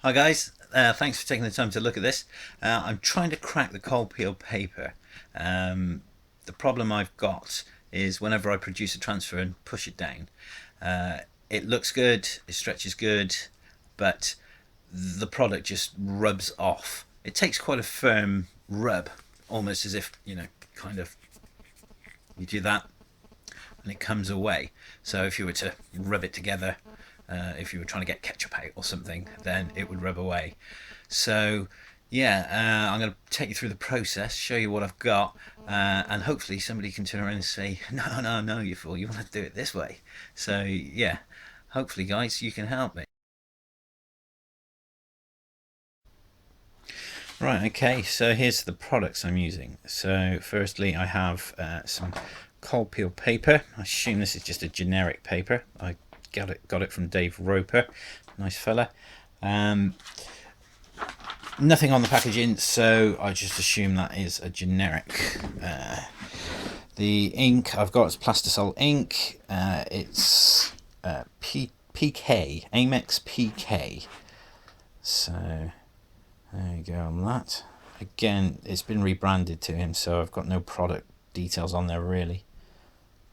Hi guys, thanks for taking the time to look at this. I'm trying to crack the cold peel paper. The problem I've got is whenever I produce a transfer and push it down, it looks good, it stretches good, but the product just rubs off. It takes quite a firm rub, almost as if, kind of you do that and it comes away. So if you were to rub it together, if you were trying to get ketchup out or something, then it would rub away. So yeah, I'm going to take you through the process, show you what I've got, and hopefully somebody can turn around and say, no, no, no, you fool, you want to do it this way. So yeah, hopefully guys, you can help me. Right, okay, so here's the products I'm using. So firstly I have some cold peel paper. I assume this is just a generic paper. I got it from Dave Roper, nice fella. Nothing on the packaging, so I just assume that is a generic. The ink I've got is Plastisol ink. It's PK, Amex PK. So there you go on that. Again, it's been rebranded to him, so I've got no product details on there really.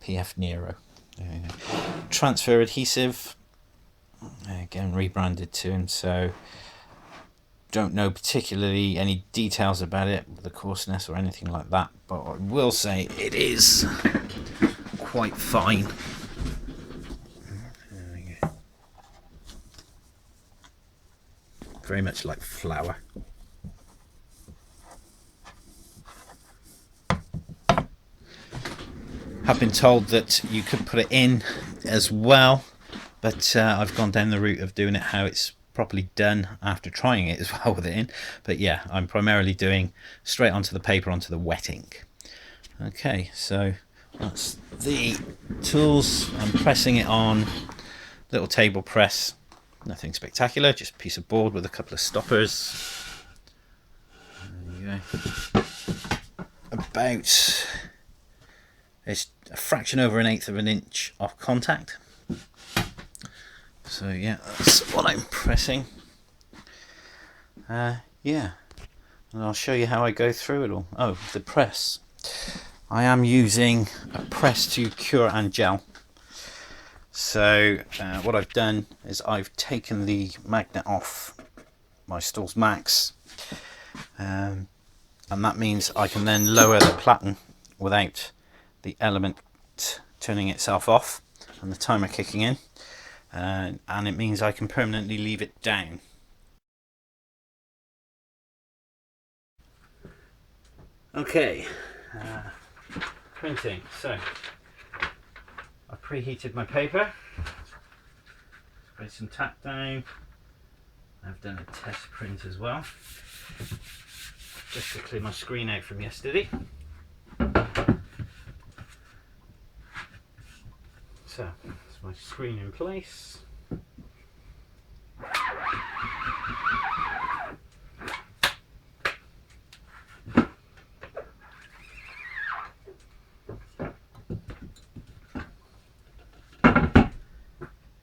PF Nero. Transfer adhesive, again rebranded to him, so don't know particularly any details about it, the coarseness or anything like that, but I will say it is quite fine. There we go. Very much like flour. I've been told that you could put it in as well, but I've gone down the route of doing it how it's properly done after trying it as well with it in. But yeah, I'm primarily doing straight onto the paper, onto the wet ink. Okay, so that's the tools. I'm pressing it on, little table press, nothing spectacular, just a piece of board with a couple of stoppers. There you go. About, it's a fraction over an eighth of an inch off contact. So yeah, that's what I'm pressing. Yeah, and I'll show you how I go through it all. Oh, the press. I am using a press to cure and gel. So what I've done is I've taken the magnet off my Stools Max, and that means I can then lower the platen without the element turning itself off and the timer kicking in. And it means I can permanently leave it down. Okay, printing. So I've preheated my paper, sprayed some tack down. I've done a test print as well, just to clear my screen out from yesterday. So that's my screen in place.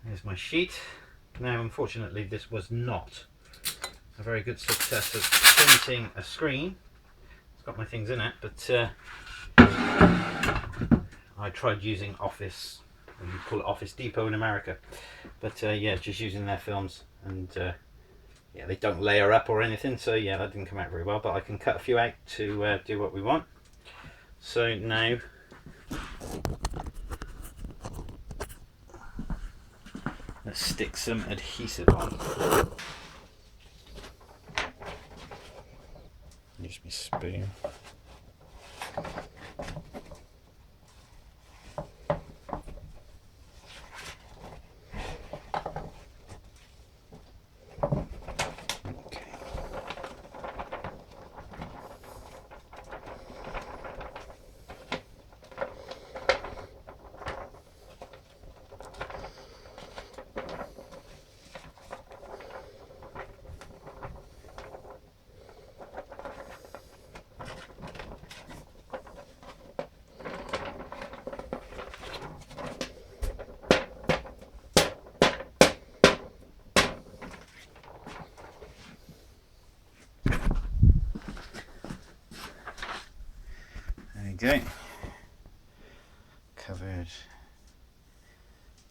Here's my sheet. Now unfortunately this was not a very good success of printing a screen. It's got my things in it, but I tried using Office, and you call it Office Depot in America, but yeah, just using their films, and yeah, they don't layer up or anything, so yeah, that didn't come out very well, but I can cut a few out to do what we want. So now let's stick some adhesive on. Use my spoon. go. Covered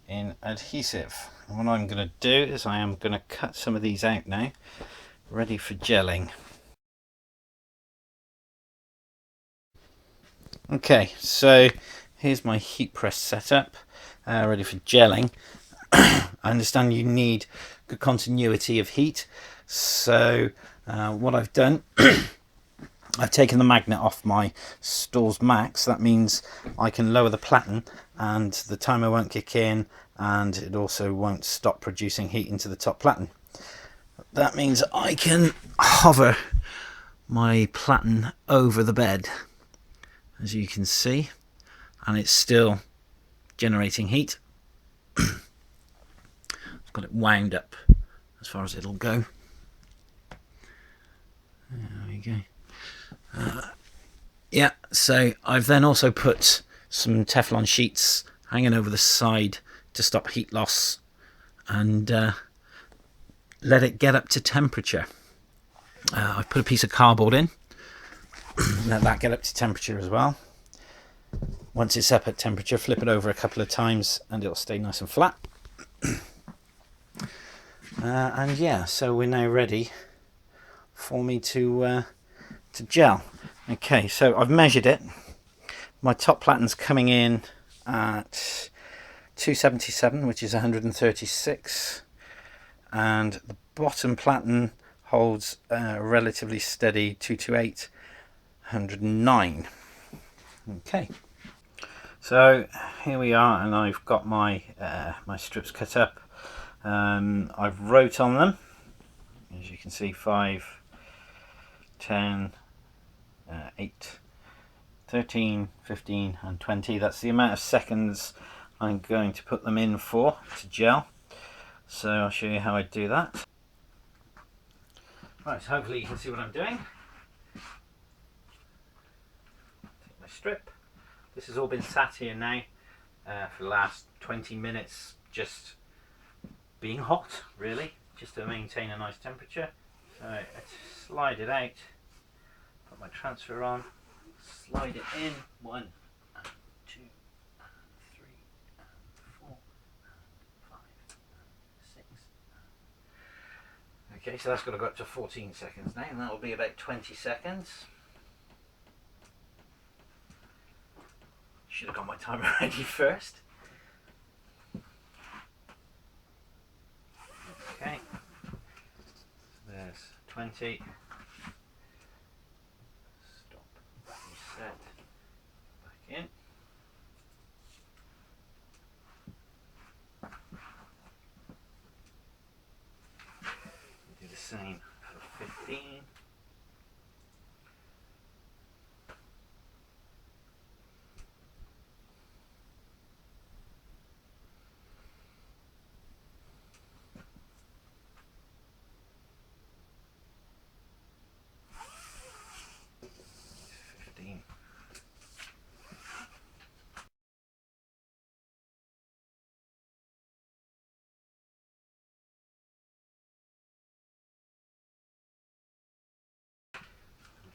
in adhesive. And what I'm going to do is I am going to cut some of these out now, ready for gelling. Okay, so here's my heat press setup, ready for gelling. I understand you need good continuity of heat, so what I've done, I've taken the magnet off my Stores Max. That means I can lower the platen and the timer won't kick in, and it also won't stop producing heat into the top platen. That means I can hover my platen over the bed, as you can see, and it's still generating heat. I've got it wound up as far as it'll go. There we go. Yeah, so I've then also put some Teflon sheets hanging over the side to stop heat loss, and let it get up to temperature. I've put a piece of cardboard in, let that get up to temperature as well. Once it's up at temperature, flip it over a couple of times and it'll stay nice and flat. And yeah, so we're now ready for me to gel. Okay, so I've measured it. My top platen's coming in at 277, which is 136, and the bottom platen holds relatively steady 228, 109. Okay, so here we are, and I've got my my strips cut up. I've wrote on them, as you can see, 5, 10, 8, 13, 15 and 20. That's the amount of seconds I'm going to put them in for to gel. So I'll show you how I do that. Right, so hopefully you can see what I'm doing. Take my strip. This has all been sat here now for the last 20 minutes, just being hot, really, just to maintain a nice temperature. So I slide it out, put my transfer on, slide it in, 1 and 2 and 3 and 4 and 5 and 6. Okay, so that's got to go up to 14 seconds now, and that will be about 20 seconds. Should have got my timer ready first. Okay, so there's 20. Stop, reset, back in. Do the same for 15.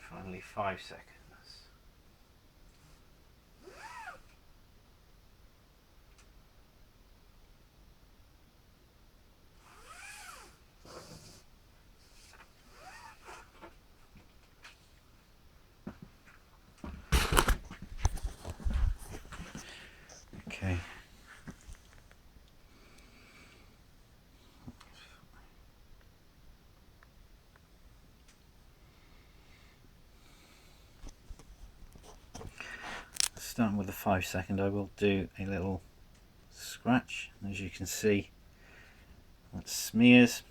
Finally 5 seconds. Okay. Starting with the 5 second, I will do a little scratch. As you can see, that smears.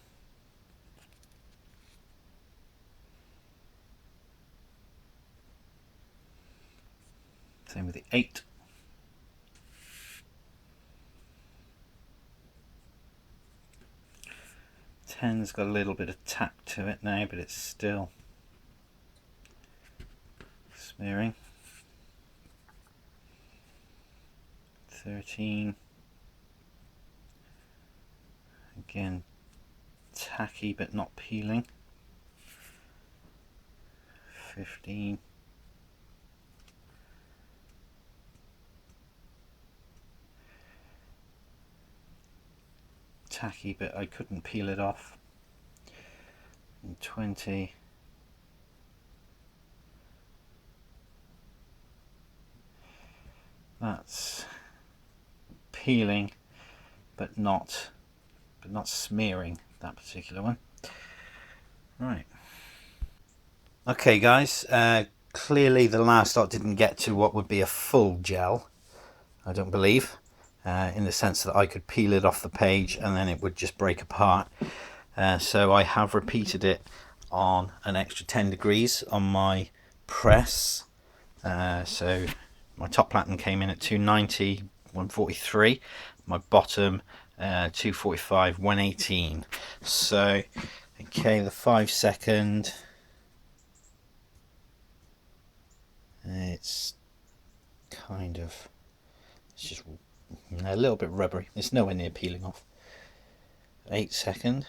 Same with the 8. Ten's got a little bit of tap to it now, but it's still smearing. 13. Again, tacky but not peeling. 15. tacky, but I couldn't peel it off. And 20. That's peeling, but not smearing, that particular one. Right. Okay guys, clearly the last dot didn't get to what would be a full gel, I don't believe, in the sense that I could peel it off the page and then it would just break apart. So I have repeated it on an extra 10 degrees on my press. So my top platen came in at 290, 143, my bottom 245, 118. So okay, the 5 second, it's just a little bit rubbery. It's nowhere near peeling off. 8 second.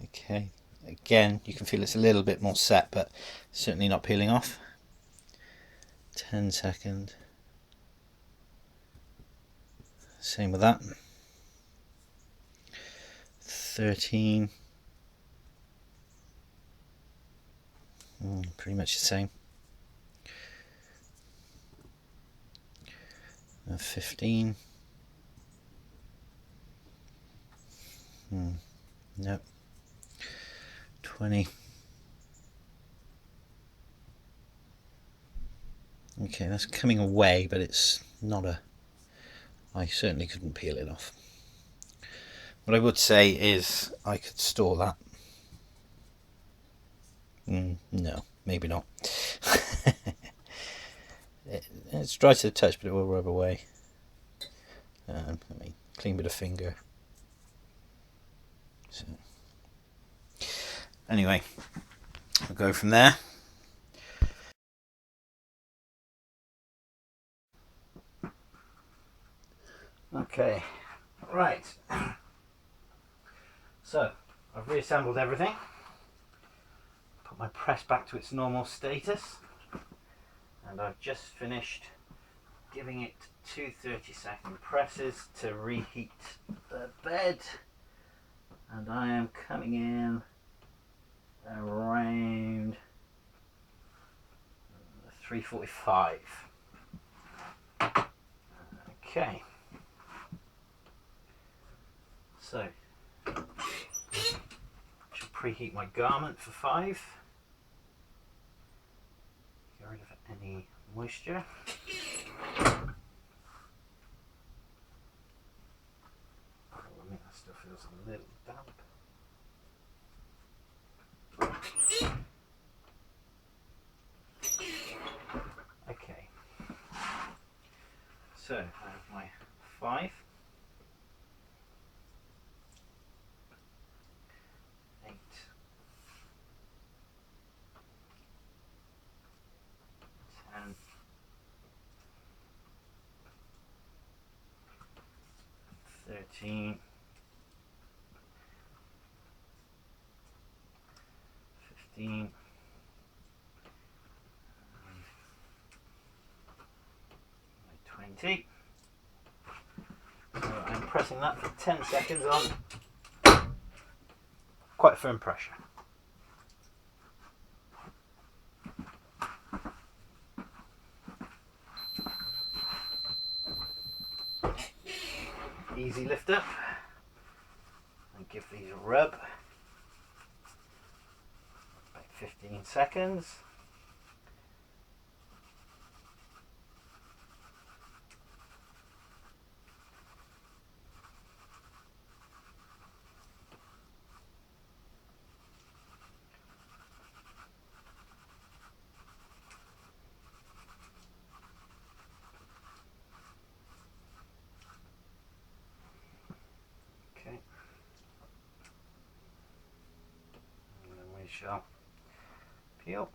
Okay, again you can feel it's a little bit more set, but certainly not peeling off. 10 second. Same with that. 13. Pretty much the same. 15. Nope. 20. Okay, that's coming away, but it's not I certainly couldn't peel it off. What I would say is I could store that. No, maybe not. It's dry to the touch, but it will rub away. Let me clean with a finger. So, anyway, I'll go from there. Okay, right. So I've reassembled everything. Put my press back to its normal status, and I've just finished giving it 2 30-second presses to reheat the bed, and I am coming in around 3:45. Okay, so I should preheat my garment for 5. Get rid of any moisture. I mean, that still feels a little damp. Okay, so I have my 5, 8, 10, 13, 15, 20. So I'm pressing that for 10 seconds on quite firm pressure. Easy lift up and give these a rub. About 15 seconds. Okay. And then we shall peel.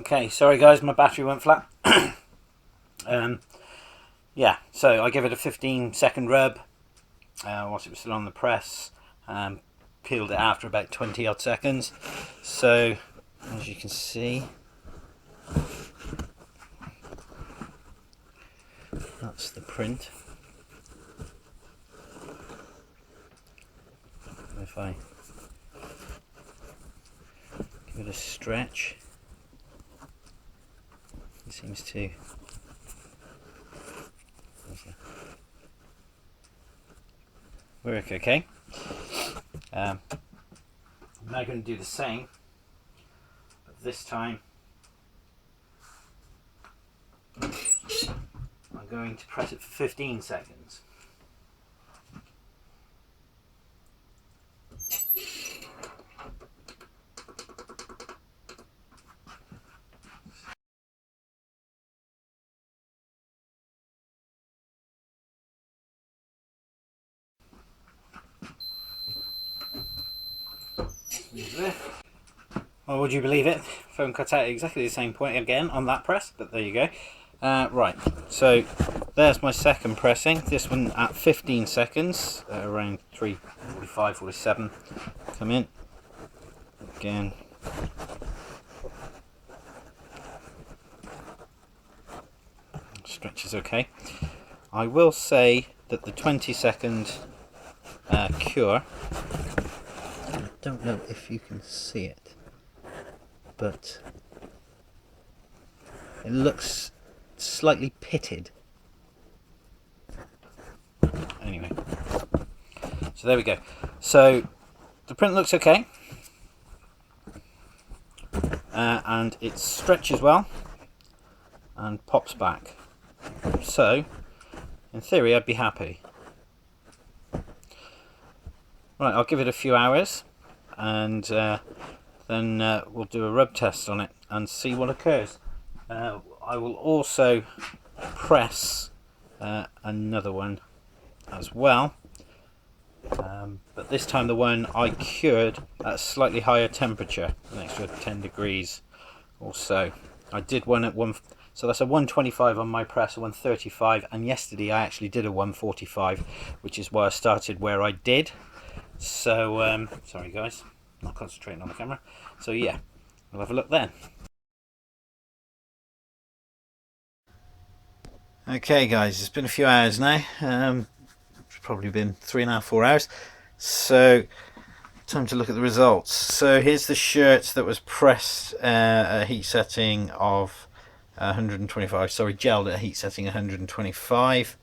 Okay, sorry guys, my battery went flat. Yeah, so I give it a 15-second rub whilst it was still on the press. Peeled it after about 20 odd seconds. So as you can see, that's the print. If I give it a stretch, it seems to work okay. I'm now going to do the same, but this time I'm going to press it for 15 seconds. Well, would you believe it? Phone cut out at exactly the same point again on that press, but there you go. Right, so there's my second pressing. This one at 15 seconds, around 3:45, 47. Come in again. Stretch is okay. I will say that the 20-second cure, I don't know if you can see it, but it looks slightly pitted. Anyway, so there we go. So the print looks okay, and it stretches well and pops back. So in theory I'd be happy. Right, I'll give it a few hours and then we'll do a rub test on it and see what occurs. I will also press another one as well, but this time the one I cured at a slightly higher temperature, an extra 10 degrees or so. I did one at so that's a 125 on my press, a 135, and yesterday I actually did a 145, which is why I started where I did. So sorry guys, not concentrating on the camera. So yeah, we'll have a look then. Okay guys, it's been a few hours now. It's probably been 3.5, 4 hours. So time to look at the results. So here's the shirt that was pressed at a heat setting of 125, sorry, gelled at a heat setting 125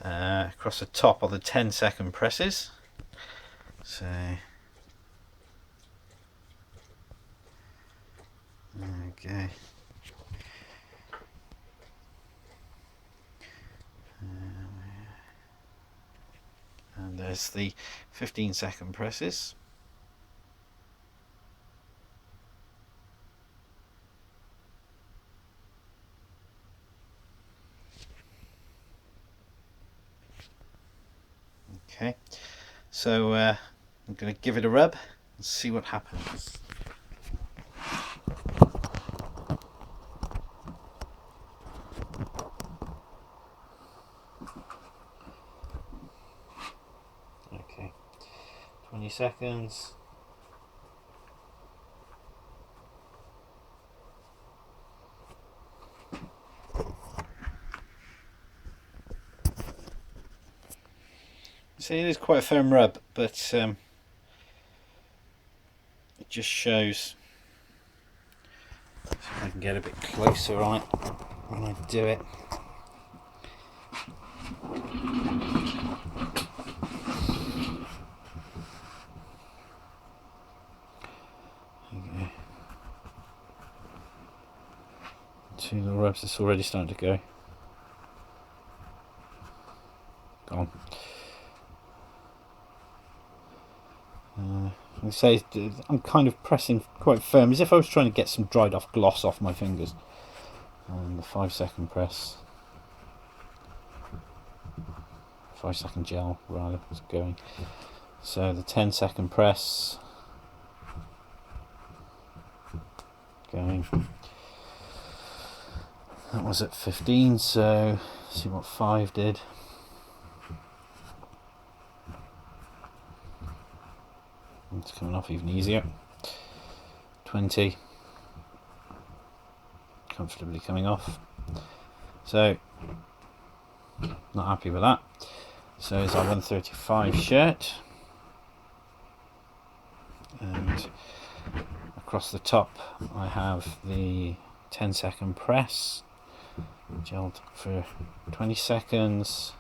across the top of the 10-second presses. So there we go. And there's the 15-second presses. Okay, so I'm going to give it a rub and see what happens. Okay, 20 seconds. See, it is quite a firm rub, but it just shows. See if I can get a bit closer on it when I do it. Okay. 2 little rubs, it's already starting to go. Gone. I say I'm kind of pressing quite firm, as if I was trying to get some dried off gloss off my fingers. And the 5-second press, 5-second gel rather, was going. So the 10-second press going. That was at 15, so see what 5 did. It's coming off even easier. 20. Comfortably coming off. So, not happy with that. So it's our 135 shirt. And across the top I have the 10-second press. Gelled for 20 seconds.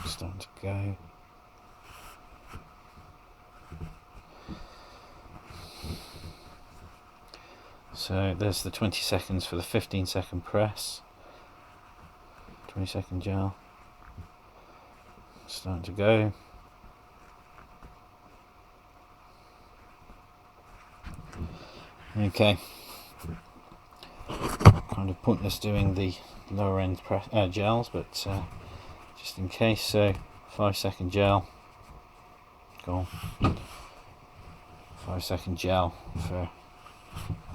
Starting to go. So there's the 20 seconds for the 15-second press. 20-second gel. Starting to go. Okay. Kind of pointless doing the lower end gels, but just in case. So 5-second gel. Go on. 5-second gel for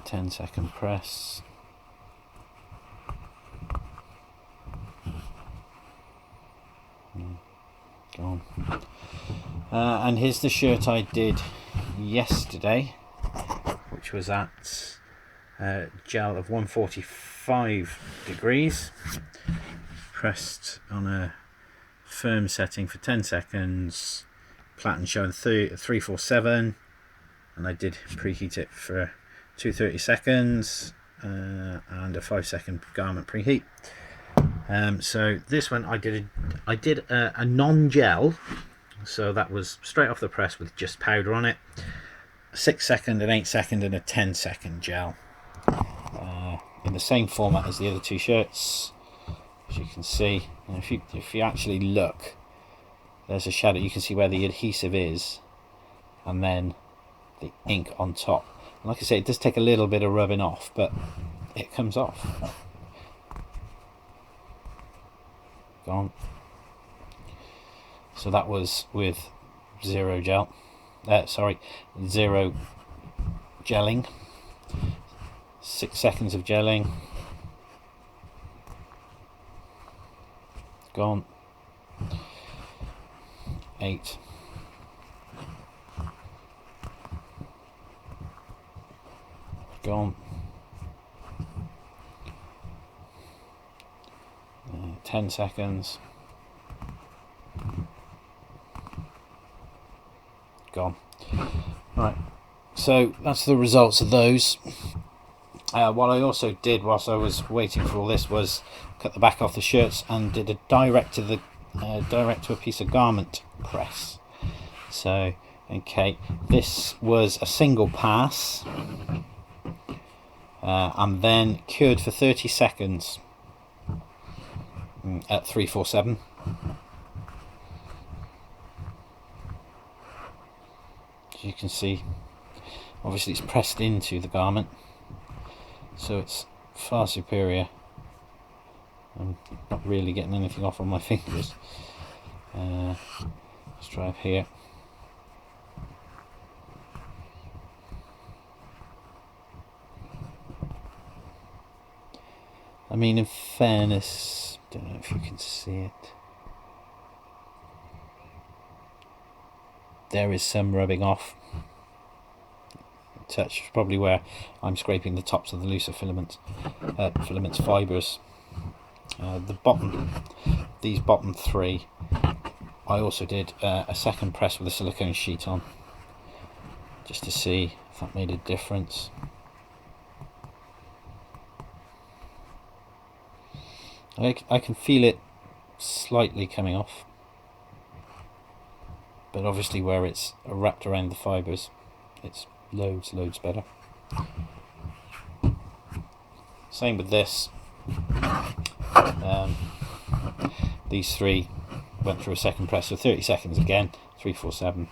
10-second press. Go on. And here's the shirt I did yesterday, which was at gel of 145 degrees, pressed on a firm setting for 10 seconds, platen showing 347, and I did preheat it for 230 seconds and a 5-second garment preheat. So this one I did a non-gel, so that was straight off the press with just powder on it. 6-second, an 8-second, and a 10-second gel, in the same format as the other two shirts. As you can see, and if you actually look, there's a shadow. You can see where the adhesive is, and then the ink on top. And like I say, it does take a little bit of rubbing off, but it comes off. Gone. So that was with zero gelling. 6 seconds of gelling. Gone. 8. Gone. 10 seconds. Gone. Right, so that's the results of those. What I also did whilst I was waiting for all this was cut the back off the shirts and did a direct to a piece of garment press. So okay, this was a single pass, and then cured for 30 seconds at 347. As you can see, obviously it's pressed into the garment, so it's far superior. I'm not really getting anything off on my fingers. Let's try up here. I mean, in fairness, don't know if you can see it. There is some rubbing off. Touch probably where I'm scraping the tops of the looser filaments fibres. These bottom 3, I also did a second press with a silicone sheet on, just to see if that made a difference. I can feel it slightly coming off, but obviously where it's wrapped around the fibres, it's loads better. Same with this. These 3 went through a second press for 30 seconds again, 347,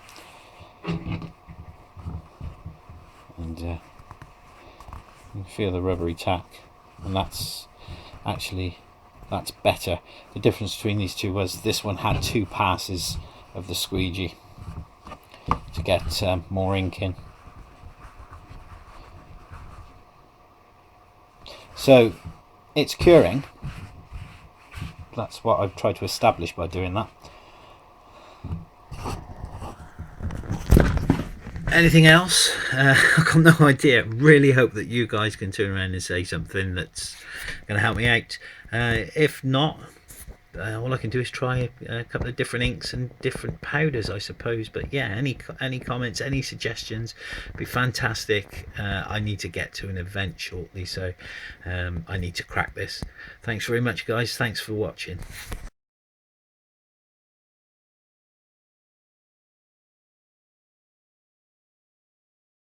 and you can feel the rubbery tack, and that's better. The difference between these two was this one had 2 passes of the squeegee to get more ink in. So it's curing. That's what I've tried to establish by doing that. Anything else? I've got no idea. Really hope that you guys can turn around and say something that's going to help me out. If not, all I can do is try a couple of different inks and different powders, I suppose. But yeah, any comments, any suggestions, be fantastic. I need to get to an event shortly, so I need to crack this. Thanks very much, guys. Thanks for watching.